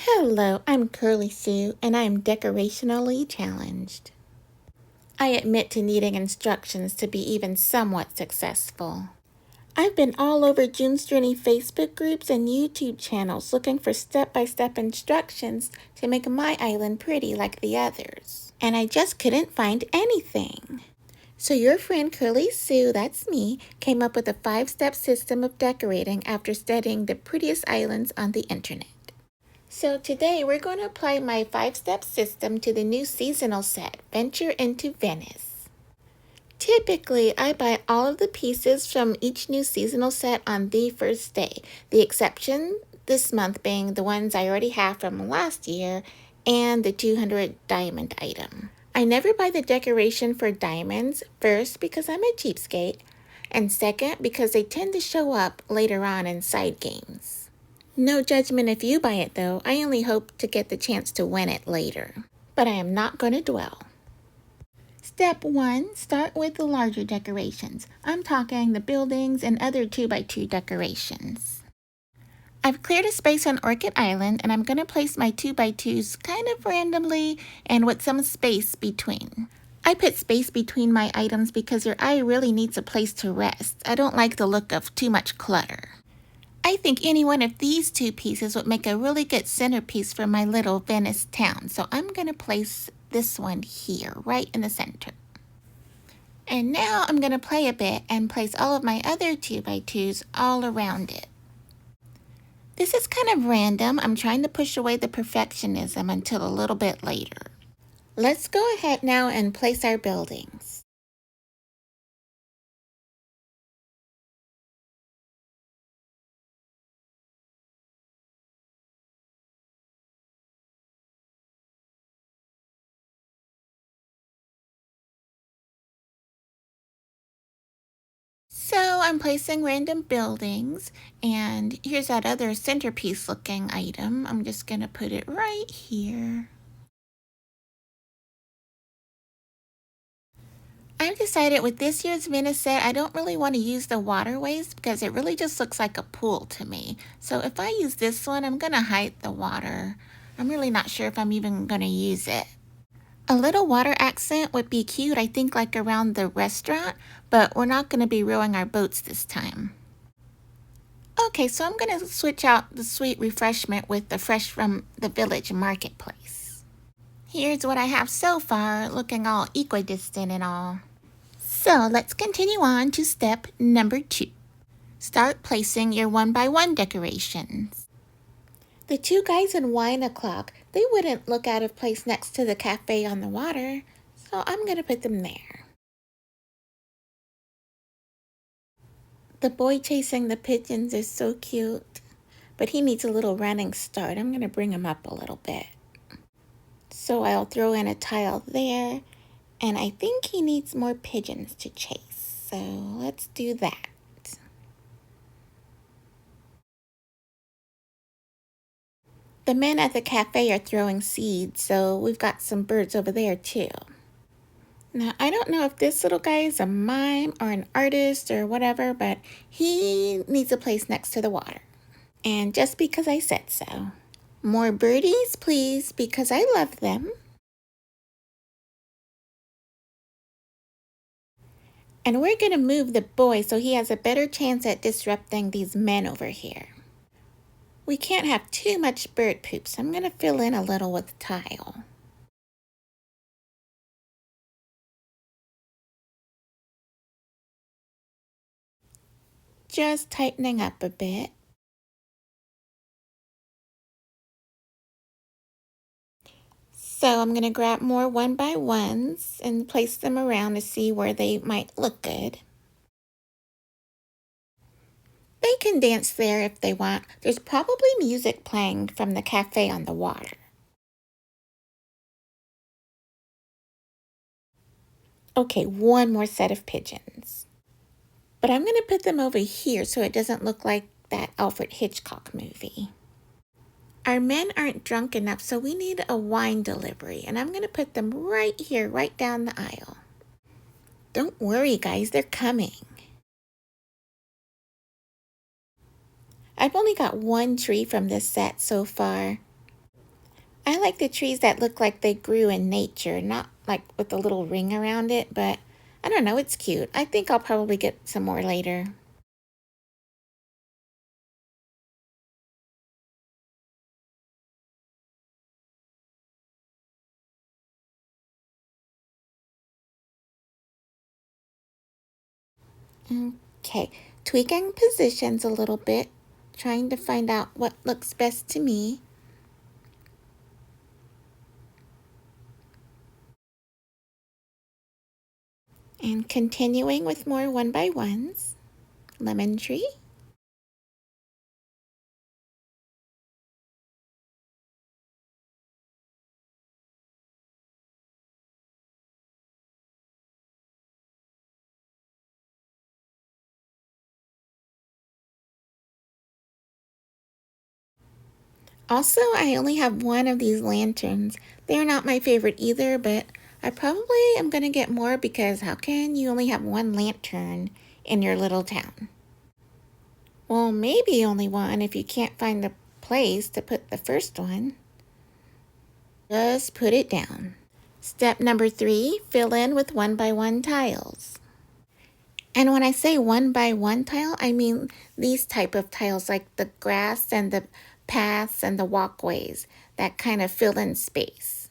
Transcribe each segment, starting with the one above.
Hello, I'm Curly Sue, and I am decorationally challenged. I admit to needing instructions to be even somewhat successful. I've been all over June's Journey Facebook groups and YouTube channels looking for step-by-step instructions to make my island pretty like the others, and I just couldn't find anything. So your friend Curly Sue, that's me, came up with a 5-step system of decorating after studying the prettiest islands on the internet. So today we're going to apply my 5-step system to the new seasonal set, Venture into Venice. Typically, I buy all of the pieces from each new seasonal set on the first day, the exception this month being the ones I already have from last year and the 200 diamond item. I never buy the decoration for diamonds, first because I'm a cheapskate, and second because they tend to show up later on in side games. No judgment if you buy it though, I only hope to get the chance to win it later. But I am not going to dwell. Step 1, start with the larger decorations. I'm talking the buildings and other 2x2 decorations. I've cleared a space on Orchid Island and I'm going to place my 2x2s kind of randomly and with some space between. I put space between my items because your eye really needs a place to rest. I don't like the look of too much clutter. I think any one of these two pieces would make a really good centerpiece for my little Venice town. So I'm going to place this one here, right in the center. And now I'm going to play a bit and place all of my other 2x2s all around it. This is kind of random. I'm trying to push away the perfectionism until a little bit later. Let's go ahead now and place our buildings. So I'm placing random buildings, and here's that other centerpiece looking item. I'm just going to put it right here. I've decided with this year's Venice set, I don't really want to use the waterways because it really just looks like a pool to me. So if I use this one, I'm going to hide the water. I'm really not sure if I'm even going to use it. A little water accent would be cute, I think, like around the restaurant, but we're not going to be rowing our boats this time. Okay, so I'm going to switch out the sweet refreshment with the fresh from the village marketplace. Here's what I have so far, looking all equidistant and all. So let's continue on to step number 2. Start placing your 1x1 decorations. The two guys in wine o'clock, they wouldn't look out of place next to the cafe on the water, so I'm going to put them there. The boy chasing the pigeons is so cute, but he needs a little running start. I'm going to bring him up a little bit. So I'll throw in a tile there, and I think he needs more pigeons to chase, so let's do that. The men at the cafe are throwing seeds, so we've got some birds over there too. Now, I don't know if this little guy is a mime or an artist or whatever, but he needs a place next to the water. And just because I said so. More birdies, please, because I love them. And we're going to move the boy so he has a better chance at disrupting these men over here. We can't have too much bird poop, so I'm going to fill in a little with tile. Just tightening up a bit. So I'm going to grab more 1x1s and place them around to see where they might look good. They can dance there if they want. There's probably music playing from the cafe on the water. Okay, one more set of pigeons. But I'm going to put them over here so it doesn't look like that Alfred Hitchcock movie. Our men aren't drunk enough, so we need a wine delivery, and I'm going to put them right here, right down the aisle. Don't worry, guys, they're coming. I've only got one tree from this set so far. I like the trees that look like they grew in nature, not like with a little ring around it, but I don't know, it's cute. I think I'll probably get some more later. Okay, tweaking positions a little bit, trying to find out what looks best to me, and continuing with more one by ones. Lemon tree. Also, I only have one of these lanterns. They're not my favorite either, but I probably am going to get more because how can you only have one lantern in your little town? Well, maybe only one if you can't find the place to put the first one. Just put it down. Step number 3, fill in with one by one tiles. And when I say one by one tile, I mean these type of tiles like the grass and the paths and the walkways that kind of fill in space.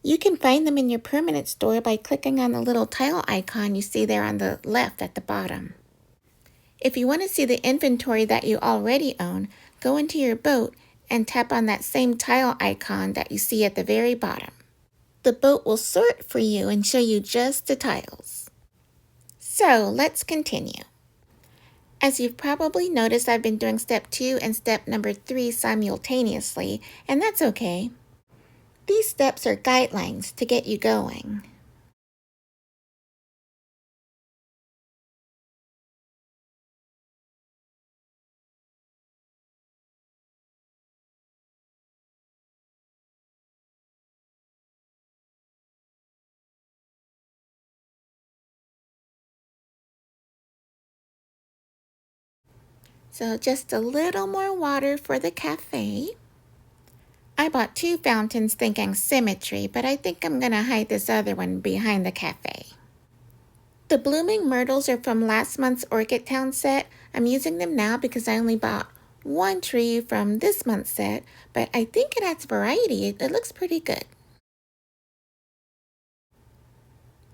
You can find them in your permanent store by clicking on the little tile icon you see there on the left at the bottom. If you want to see the inventory that you already own, go into your boat and tap on that same tile icon that you see at the very bottom. The boat will sort for you and show you just the tiles. So let's continue. As you've probably noticed, I've been doing step 2 and step number 3 simultaneously, and that's okay. These steps are guidelines to get you going. So just a little more water for the cafe. I bought 2 fountains thinking symmetry, but I think I'm going to hide this other one behind the cafe. The blooming myrtles are from last month's Orchid Town set. I'm using them now because I only bought one tree from this month's set, but I think it adds variety. It looks pretty good.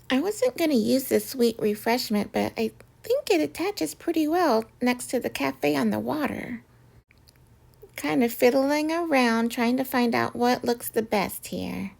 I wasn't going to use this sweet refreshment, but I think it attaches pretty well next to the cafe on the water. Kind of fiddling around trying to find out what looks the best here.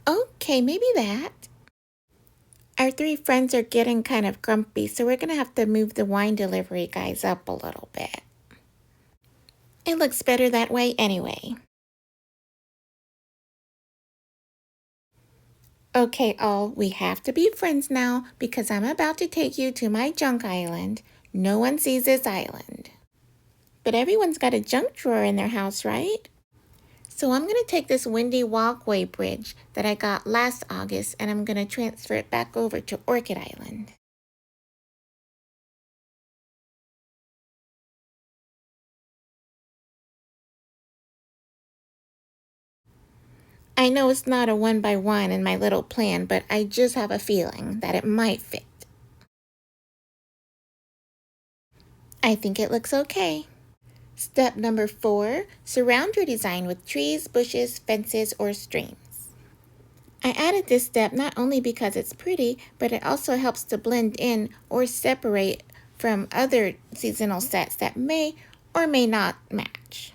Okay, maybe that. Our 3 friends are getting kind of grumpy, so we're going to have to move the wine delivery guys up a little bit. It looks better that way anyway. Okay, all, we have to be friends now because I'm about to take you to my junk island. No one sees this island. But everyone's got a junk drawer in their house, right? So I'm going to take this windy walkway bridge that I got last August and I'm going to transfer it back over to Orchid Island. I know it's not a one by one in my little plan, but I just have a feeling that it might fit. I think it looks okay. Step number 4, surround your design with trees, bushes, fences, or streams. I added this step not only because it's pretty, but it also helps to blend in or separate from other seasonal sets that may or may not match.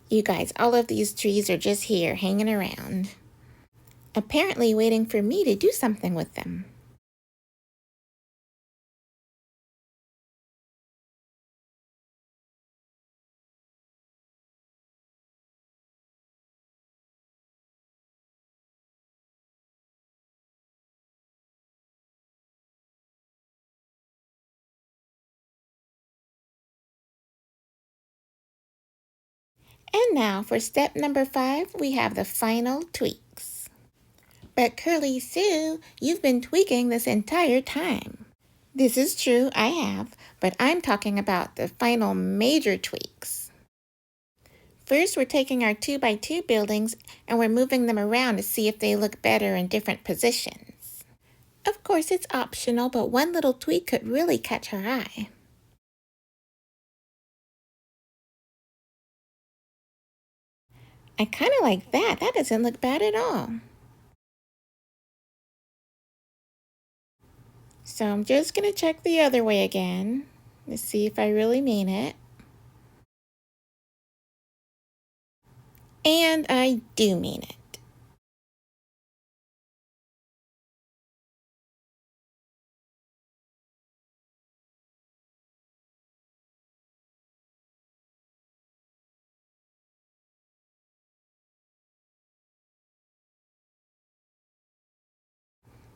You guys, all of these trees are just here hanging around, apparently waiting for me to do something with them. And now for step number 5, we have the final tweaks. But Curly Sue, you've been tweaking this entire time. This is true, I have, but I'm talking about the final major tweaks. First, we're taking our 2x2 buildings and we're moving them around to see if they look better in different positions. Of course, it's optional, but one little tweak could really catch her eye. I kind of like that. That doesn't look bad at all. So I'm just going to check the other way again to see if I really mean it. And I do mean it.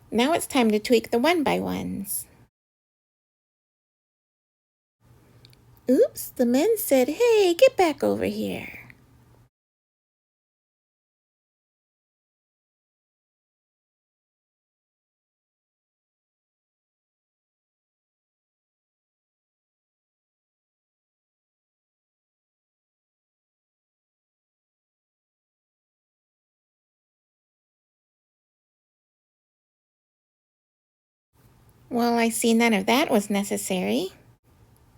Now it's time to tweak the 1x1s. Oops, the men said, hey, get back over here. Well, I see none of that was necessary.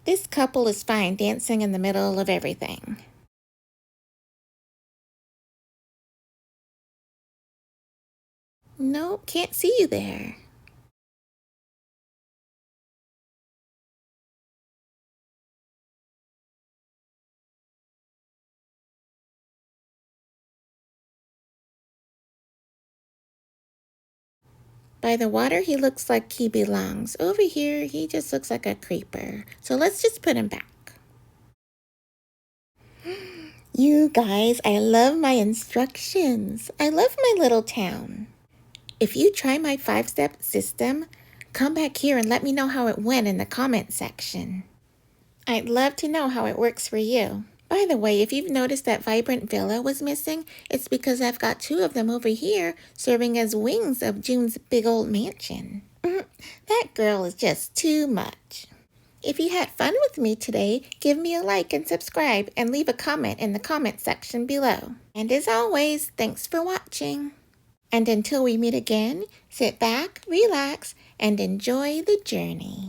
This couple is fine dancing in the middle of everything. Nope, can't see you there. By the water, he looks like he belongs. Over here, he just looks like a creeper. So let's just put him back. You guys, I love my instructions. I love my little town. If you try my 5-step system, come back here and let me know how it went in the comment section. I'd love to know how it works for you. By the way, if you've noticed that Vibrant Villa was missing, it's because I've got 2 of them over here serving as wings of June's big old mansion. That girl is just too much. If you had fun with me today, give me a like and subscribe and leave a comment in the comment section below. And as always, thanks for watching. And until we meet again, sit back, relax, and enjoy the journey.